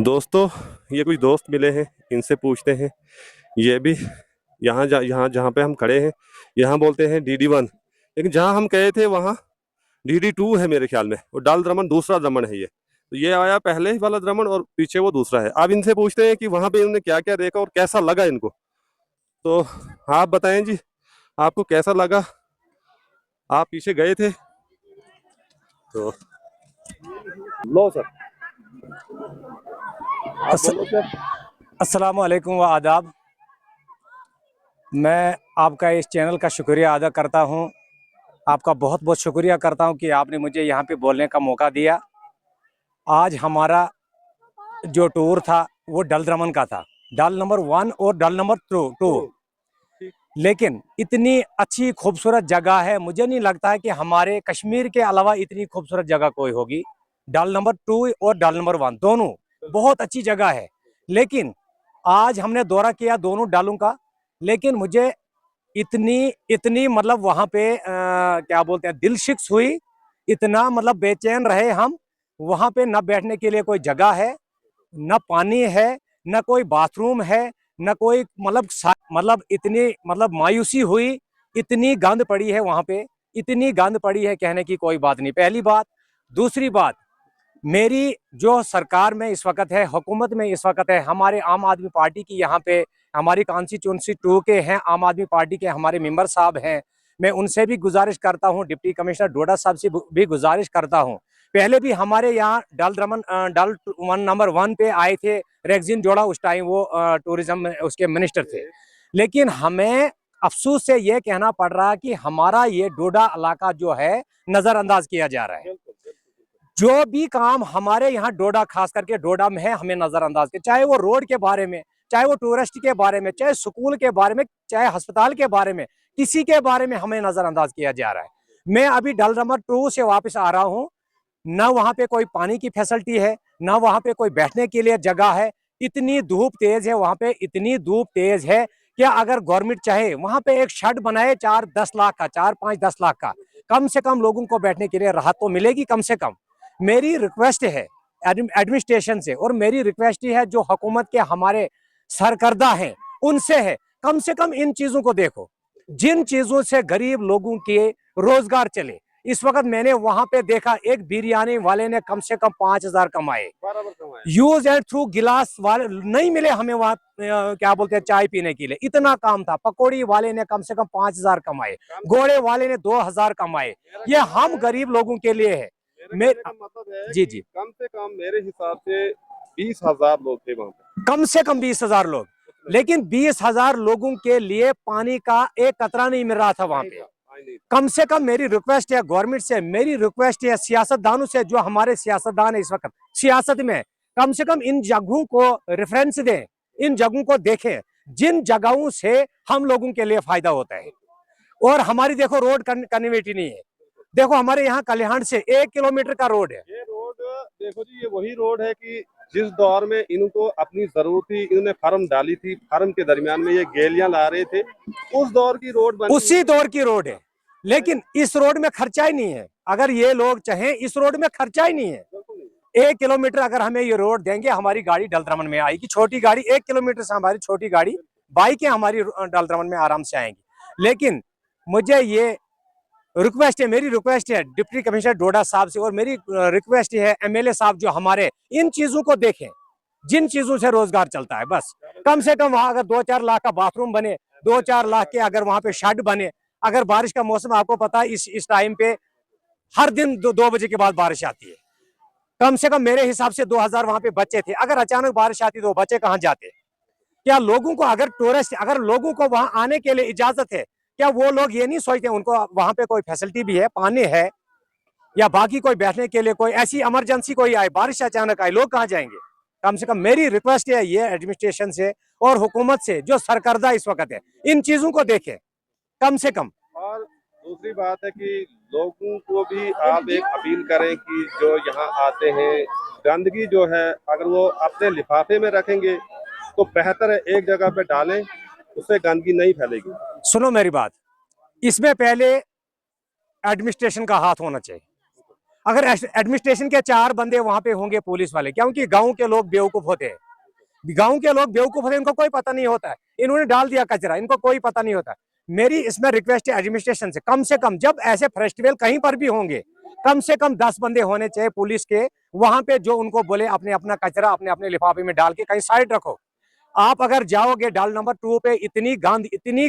दोस्तों, ये कुछ दोस्त मिले हैं, इनसे पूछते हैं। ये भी यहाँ जहाँ पे हम खड़े हैं, यहाँ बोलते हैं DD1, लेकिन जहाँ हम गए थे वहाँ DD2 है मेरे ख्याल में। और डाल द्रमन दूसरा द्रमन है ये। तो ये आया पहले वाला द्रमन और पीछे वो दूसरा है। अब इनसे पूछते हैं कि वहाँ पे इन्होंने क्या क्या देखा और कैसा लगा इनको। तो आप बताएं जी, आपको कैसा लगा? आप पीछे गए थे तो लो सर, आप बोलो सर। अस्सलामु अलैकुम व आदाब। मैं आपका इस चैनल का शुक्रिया अदा करता हूं। आपका बहुत बहुत शुक्रिया करता हूं कि आपने मुझे यहां पे बोलने का मौका दिया। आज हमारा जो टूर था वो डल दमन का था, डल नंबर 1 और डल नंबर 2। लेकिन इतनी अच्छी खूबसूरत जगह है, मुझे नहीं लगता है कि हमारे कश्मीर के अलावा इतनी खूबसूरत जगह कोई होगी। डल नंबर 2 और डल नंबर 1 दोनों बहुत अच्छी जगह है। लेकिन आज हमने दौरा किया दोनों डालों का, लेकिन मुझे इतनी इतनी मतलब वहाँ पे क्या बोलते हैं, दिल शिक्स हुई। इतना मतलब बेचैन रहे हम। वहाँ पे न बैठने के लिए कोई जगह है, न पानी है, न कोई बाथरूम है, न कोई मतलब इतनी मतलब मायूसी हुई। इतनी गंद पड़ी है वहाँ पे, इतनी गंद पड़ी है, कहने की कोई बात नहीं। पहली बात। दूसरी बात, मेरी जो सरकार में इस वक्त है, हुकूमत में इस वक्त है, हमारे आम आदमी पार्टी की यहाँ पे हमारी कॉन्स्टिट्यूंसी 2 के हैं, आम आदमी पार्टी के हमारे मेंबर साहब हैं। मैं उनसे भी गुजारिश करता हूँ, डिप्टी कमिश्नर डोडा साहब से भी गुजारिश करता हूँ। पहले भी हमारे यहाँ डल 1 नंबर 1 पे आए थे रेगजिन जोड़ा, उस टाइम वो टूरिज्म उसके मिनिस्टर थे। लेकिन हमें अफसोस से ये कहना पड़ रहा है कि हमारा ये डोडा इलाका जो है नजरअंदाज किया जा रहा है। जो भी काम हमारे यहाँ डोडा, खास करके डोडा में है, हमें नजरअंदाज किया, चाहे वो रोड के बारे में, चाहे वो टूरिस्ट के बारे में, चाहे स्कूल के बारे में, चाहे अस्पताल के बारे में, किसी के बारे में हमें नजरअंदाज किया जा रहा है। मैं अभी डल नंबर 2 से वापस आ रहा हूँ। न वहां पे कोई पानी की फैसिलिटी है, न वहां पे कोई बैठने के लिए जगह है। इतनी धूप तेज है वहां पे, इतनी धूप तेज है कि अगर गवर्नमेंट चाहे वहां पे एक शेड बनाए 4-10 लाख का, 4-5-10 लाख का, कम से कम लोगों को बैठने के लिए राहत तो मिलेगी कम से कम। मेरी रिक्वेस्ट है एडमिनिस्ट्रेशन से, और मेरी रिक्वेस्ट है जो हुकूमत के हमारे सरकर्दा हैं उनसे है, कम से कम इन चीजों को देखो, जिन चीजों से गरीब लोगों के रोजगार चले। इस वक्त मैंने वहां पे देखा, एक बिरयानी वाले ने कम से कम 5,000 कमाए। यूज एंड थ्रू गिलास वाले नहीं मिले हमें वहां, क्या बोलते हैं, चाय पीने के लिए। इतना काम था। पकौड़ी वाले ने कम से कम 5,000 कमाए, घोड़े वाले ने 2,000 कमाए। ये हम गरीब लोगों के लिए है। मेरा मतलब है जी कि जी, कम से कम मेरे हिसाब से 20,000 लोग थे वहां पे। कम से कम 20,000 लोग। लेकिन 20,000 लोगों के लिए पानी का एक कतरा नहीं मिल रहा था वहां पे। कम से कम मेरी रिक्वेस्ट है गवर्नमेंट से, मेरी रिक्वेस्ट है सियासतदानों से, जो हमारे सियासतदान है इस वक्त सियासत में, कम से कम इन जगहों को रेफरेंस दें, इन जगहों को देखें जिन जगहों से हम लोगों के लिए फायदा होता है। और हमारी देखो रोड कनेक्टिविटी नहीं है। देखो हमारे यहाँ कल्याण से 1 किलोमीटर का रोड है। ये रोड देखो जी, ये वही रोड है कि जिस दौर में इनको अपनी जरूरत थी, इन्होंने फार्म डाली थी, फार्म के दरमियान में ये गेलियां ला रहे थे, उस दौर की रोड बनी। उसी दौर की रोड है। लेकिन इस रोड में खर्चा ही नहीं है। अगर ये लोग चाहें, इस रोड में खर्चा ही नहीं है। 1 किलोमीटर अगर हमें ये रोड देंगे, हमारी गाड़ी डल दमन में आएगी, छोटी गाड़ी 1 किलोमीटर से, हमारी छोटी गाड़ी बाइकें हमारी डल दमन में आराम से आएंगी। लेकिन मुझे ये रिक्वेस्ट है, मेरी रिक्वेस्ट है डिप्टी कमिश्नर डोडा साहब से, और मेरी रिक्वेस्ट है MLA साहब जो हमारे, इन चीजों को देखें जिन चीजों से रोजगार चलता है। बस कम से कम वहां अगर 2-4 लाख का बाथरूम बने, 2-4 लाख के अगर वहां पे शेड बने। अगर बारिश का मौसम, आपको पता है इस टाइम पे हर दिन 2 बजे के बाद बारिश आती है। कम से कम मेरे हिसाब से 2,000 वहां पे बच्चे थे। अगर अचानक बारिश आती तो बच्चे कहाँ जाते? क्या लोगों को, अगर टूरिस्ट, अगर लोगों को वहां आने के लिए इजाजत है, क्या वो लोग ये नहीं सोचते उनको वहां पे कोई फैसिलिटी भी है, पानी है, या बाकी कोई बैठने के लिए, कोई ऐसी इमरजेंसी कोई आए, बारिश अचानक आए, लोग कहाँ जाएंगे? कम से कम मेरी रिक्वेस्ट है ये एडमिनिस्ट्रेशन से और हुकूमत से, जो सरकर्दा इस वक्त है, इन चीजों को देखें कम से कम। और दूसरी बात है कि लोगों को भी आप एक अपील करें कि जो यहाँ आते हैं, गंदगी जो है अगर वो अपने लिफाफे में रखेंगे तो बेहतर है, एक जगह पे डालें, उससे गंदगी नहीं फैलेगी। सुनो मेरी बात, इसमें पहले एडमिनिस्ट्रेशन का हाथ होना चाहिए। अगर एडमिनिस्ट्रेशन के 4 बंदे वहां पे होंगे पुलिस वाले, क्योंकि गांव के लोग बेवकूफ होते हैं, गांव के लोग बेवकूफ होते हैं, इनको कोई पता नहीं होता है, इन्होंने डाल दिया कचरा, इनको कोई पता नहीं होता। मेरी इसमें रिक्वेस्ट है एडमिनिस्ट्रेशन से कम जब ऐसे फेस्टिवल कहीं पर भी होंगे, कम से कम 10 बंदे होने चाहिए पुलिस के वहां पे, जो उनको बोले अपने अपना कचरा अपने अपने लिफाफे में डाल के कहीं साइड रखो। आप अगर जाओगे डाल नंबर 2 पे, इतनी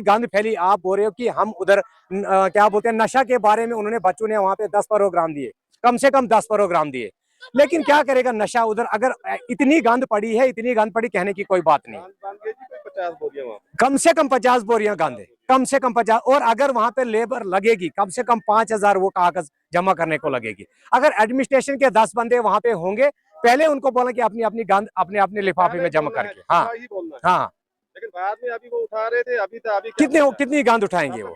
गंद फैली। आप बोल रहे हो कि हम उधर क्या बोलते हैं नशा के बारे में, उन्होंने बच्चों ने वहां पे 10 प्रोग्राम दिए, कम से कम 10 प्रोग्राम दिए, लेकिन क्या करेगा नशा उधर। अगर इतनी गंद पड़ी है, इतनी गंद पड़ी, कहने की कोई बात नहीं। कम से कम 50 बोरियां गंद है, कम से कम 50। और अगर वहां पे लेबर लगेगी कम से कम 5000 वो कागज जमा करने को लगेगी। अगर एडमिनिस्ट्रेशन के 10 बंदे वहां पे होंगे, पहले उनको बोला कि अपनी अपनी गंद अपने अपने लिफाफे में जमा करके। हाँ हाँ, लेकिन बाद में अभी वो उठा रहे थे, अभी कितनी गांद उठाएंगे वो,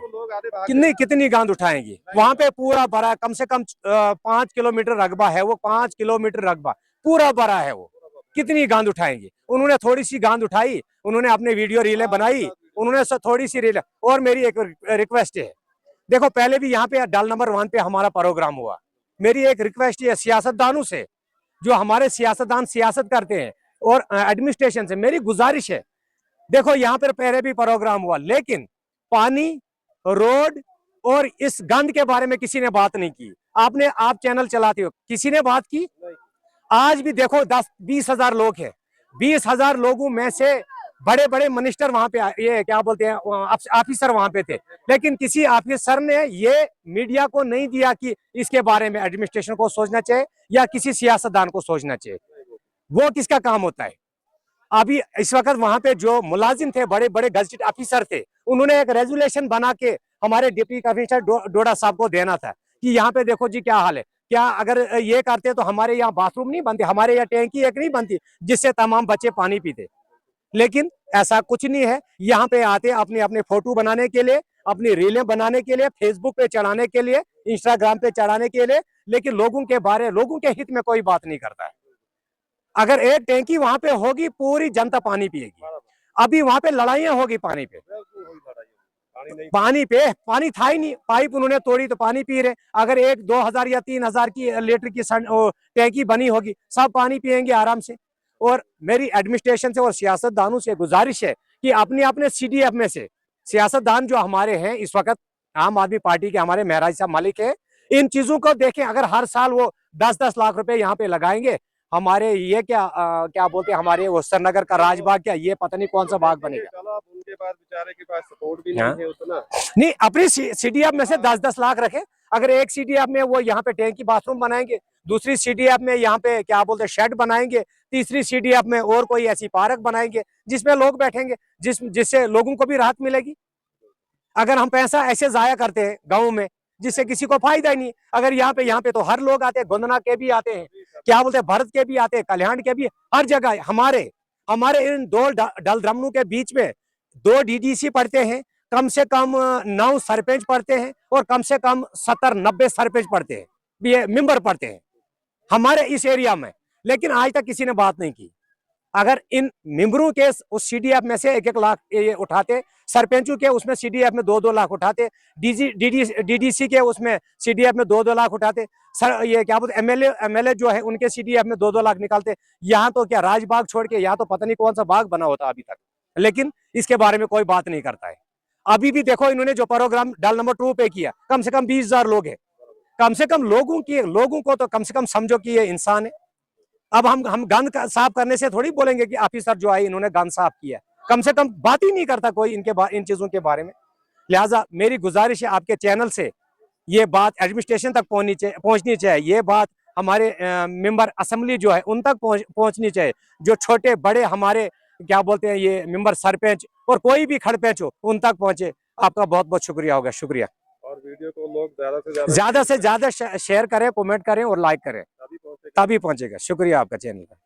कितनी गांद उठाएंगे। वहां पे पूरा भरा, कम से कम 5 किलोमीटर रकबा है वो, 5 किलोमीटर रकबा पूरा भरा है वो, कितनी गांद उठाएंगे। उन्होंने थोड़ी सी गांद उठाई, उन्होंने अपने वीडियो रीलें बनाई, उन्होंने थोड़ी सी रीलें। और मेरी एक रिक्वेस्ट है, देखो पहले भी यहाँ पे डाल नंबर 1 पे हमारा प्रोग्राम हुआ। मेरी एक रिक्वेस्ट है सियासतदानों से, जो हमारे सियासतदान सियासत करते हैं, और एडमिनिस्ट्रेशन से मेरी गुजारिश है, देखो यहाँ पर पहले भी प्रोग्राम हुआ, लेकिन पानी, रोड और इस गंद के बारे में किसी ने बात नहीं की। आप चैनल चलाते हो, किसी ने बात की? आज भी देखो 10-20 हजार लोग हैं, 20 हजार लोगों में से बड़े बड़े मिनिस्टर वहां पे, ये क्या बोलते हैं ऑफिसर वहां पे थे, लेकिन किसी ऑफिसर ने ये मीडिया को नहीं दिया कि इसके बारे में एडमिनिस्ट्रेशन को सोचना चाहिए या किसी सियासतदान को सोचना चाहिए। वो किसका काम होता है? अभी इस वक्त वहां पे जो मुलाजिम थे, बड़े बड़े गजटेड ऑफिसर थे, उन्होंने एक रेजुलेशन बना के हमारे डिप्टी कमिश्नर डोडा साहब को देना था कि यहाँ पे देखो जी क्या हाल है, क्या अगर ये करते तो हमारे यहाँ बाथरूम नहीं बनते, हमारे यहाँ टैंकी एक नहीं बनती जिससे तमाम बच्चे पानी पीते। लेकिन ऐसा कुछ नहीं है। यहाँ पे आते अपने अपने फोटो बनाने के लिए, अपनी रीलें बनाने के लिए, फेसबुक पे चढ़ाने के लिए, इंस्टाग्राम पे चढ़ाने के लिए, लेकिन लोगों के हित में कोई बात नहीं करता है। अगर एक टैंकी वहां पे होगी, पूरी जनता पानी पिएगी। अभी वहां पे लड़ाइयां होगी पानी पे, पानी था ही नहीं, पाइप उन्होंने तोड़ी तो पानी पी रहे। अगर 1-2 हजार या 3 हजार की लीटर की टैंकी बनी होगी, सब पानी पिएंगे आराम से। और मेरी एडमिनिस्ट्रेशन से और सियासतदानों से गुजारिश है कि अपने अपने CDF में से सियासतदान जो हमारे हैं इस वक्त, आम आदमी पार्टी के हमारे महराज साहब मालिक है, इन चीजों को देखें। अगर हर साल वो 10-10 लाख रुपए यहाँ पे लगाएंगे, हमारे ये क्या बोलते हैं, हमारे वो श्रीनगर का राजबाग, क्या ये पता नहीं कौन सा बाग बनेगा। उनके पास बेचारे के पास सपोर्ट भी नहीं है उतना। नहीं, अपनी CDF में से 10-10 लाख रखे। अगर एक CDF में वो यहाँ पे टैंकी बाथरूम बनाएंगे, दूसरी CDF में यहाँ पे क्या बोलते हैं शेड बनाएंगे, तीसरी CDF में और कोई ऐसी पार्क बनाएंगे जिसमें लोग बैठेंगे, जिससे लोगों को भी राहत मिलेगी। अगर हम पैसा ऐसे जाया करते हैं गाँव में, जिससे किसी को फायदा ही नहीं। अगर यहाँ पे तो हर लोग आते हैं, गोंदना के भी आते हैं, क्या बोलते हैं भरत के भी आते हैं, कल्याण के भी, हर जगह हमारे इन 2 डल द्रमनों के बीच में 2 DDC पढ़ते हैं, कम से कम 9 सरपंच पढ़ते हैं, और कम से कम 70-90 सरपंच पढ़ते हैं, ये मेंबर पढ़ते हैं हमारे इस एरिया में। लेकिन आज तक किसी ने बात नहीं की। अगर इन मेंबरों के उस CDF में से 1-1 लाख ये उठाते, सरपंचों के उसमें CDF में 2-2 लाख उठाते, DDC के उसमें CDF में 2-2 लाख उठाते, सर ये क्या बोलते MLA जो है उनके CDF में 2-2 लाख निकालते। यहाँ तो क्या राजबाग छोड़ के यहाँ तो पता नहीं कौन सा बाग बना होता अभी तक, लेकिन इसके बारे में कोई बात नहीं करता है। अभी भी देखो इन्होंने जो प्रोग्राम डाल नंबर 2 पे किया, कम से कम 20,000 लोग हैं। कम से कम लोगों को तो कम से कम समझो कि ये इंसान है। अब हम गंद साफ करने से थोड़ी बोलेंगे कि ऑफिसर जो आए इन्होंने गंद साफ किया, कम से कम बात ही नहीं करता कोई इन चीजों के बारे में। लिहाजा मेरी गुजारिश है आपके चैनल से, ये बात एडमिनिस्ट्रेशन तक पहुंचनी चाहिए, ये बात हमारे मेंबर असेंबली जो है उन तक पहुंचनी चाहिए, जो छोटे बड़े हमारे क्या बोलते हैं ये मेंबर सरपंच और कोई भी खड़पंच हो उन तक पहुंचे। आपका बहुत बहुत शुक्रिया होगा। शुक्रिया। और वीडियो को लोग ज्यादा से ज्यादा शेयर करें, कमेंट करें और लाइक करें, तभी पहुंचेगा। शुक्रिया आपका चैनल का।